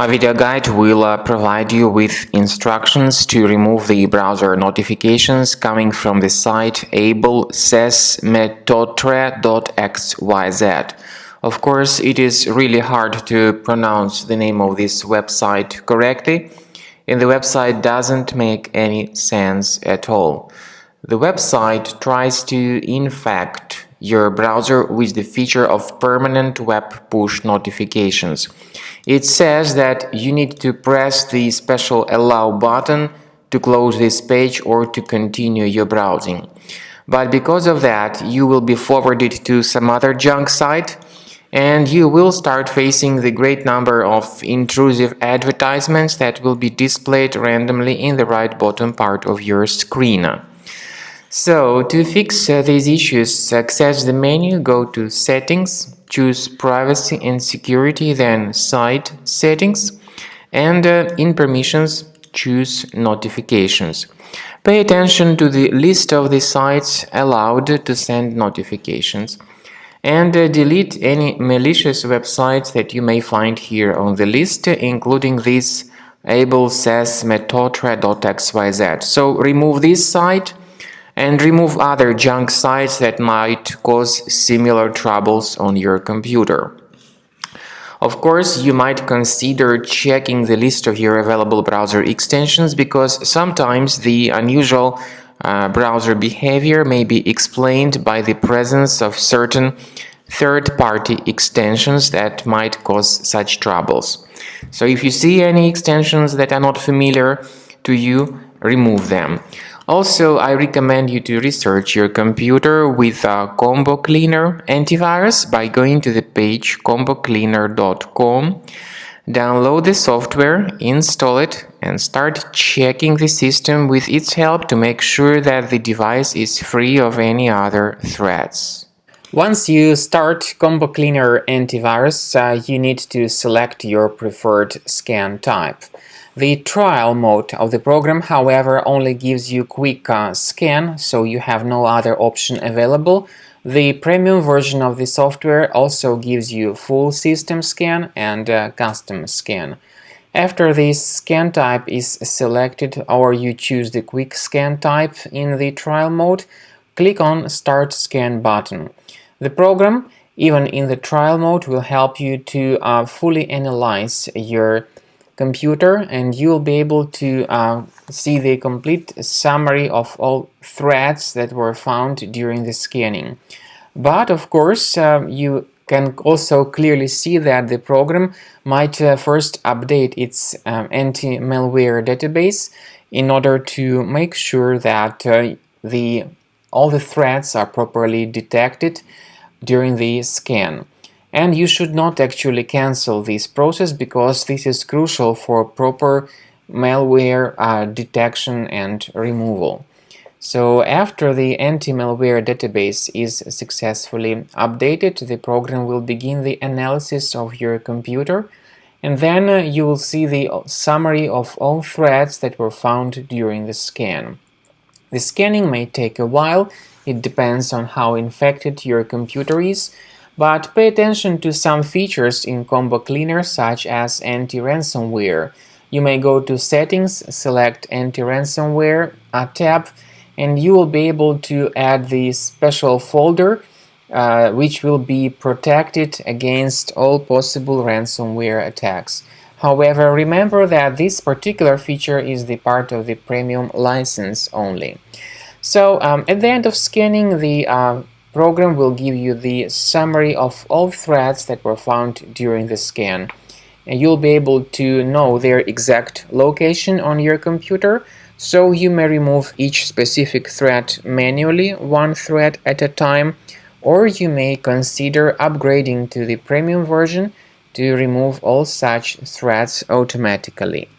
My video guide will provide you with instructions to remove the browser notifications coming from the site Ablesasmetotre.xyz. Of course, it is really hard to pronounce the name of this website correctly, and the website doesn't make any sense at all. The website tries to infect your browser with the feature of permanent web push notifications. It says that you need to press the special allow button to close this page or to continue your browsing. But because of that, you will be forwarded to some other junk site, and you will start facing the great number of intrusive advertisements that will be displayed randomly in the right bottom part of your screen. So, to fix these issues, access the menu, go to Settings, choose Privacy and Security, then Site Settings, and in Permissions, choose Notifications. Pay attention to the list of the sites allowed to send notifications, and delete any malicious websites that you may find here on the list, including this Ablesasmetotre.xyz. So, remove this site and remove other junk sites that might cause similar troubles on your computer. Of course, you might consider checking the list of your available browser extensions, because sometimes the unusual browser behavior may be explained by the presence of certain third-party extensions that might cause such troubles. So if you see any extensions that are not familiar to you, remove them. Also, I recommend you to research your computer with a Combo Cleaner antivirus by going to the page combocleaner.com, download the software, install it, and start checking the system with its help to make sure that the device is free of any other threats. Once you start Combo Cleaner antivirus, you need to select your preferred scan type. The trial mode of the program, however, only gives you quick scan, so you have no other option available. The premium version of the software also gives you full system scan and custom scan. After this scan type is selected, or you choose the quick scan type in the trial mode, click on Start Scan button. The program, even in the trial mode, will help you to fully analyze your computer, and you'll be able to see the complete summary of all threads that were found during the scanning. But of course, you can also clearly see that the program might first update its anti-malware database in order to make sure that all the threads are properly detected during the scan. And you should not actually cancel this process, because this is crucial for proper malware detection and removal. So after the anti-malware database is successfully updated, the program will begin the analysis of your computer, and then you will see the summary of all threads that were found during the scan. The scanning may take a while. It depends on how infected your computer is. But pay attention to some features in Combo Cleaner, such as anti-ransomware. You may go to Settings, select Anti-ransomware tab, and you will be able to add the special folder which will be protected against all possible ransomware attacks. However, remember that this particular feature is the part of the premium license only. So at the end of scanning, the program will give you the summary of all threads that were found during the scan, and you'll be able to know their exact location on your computer, so you may remove each specific thread manually, one thread at a time, or you may consider upgrading to the premium version to remove all such threads automatically.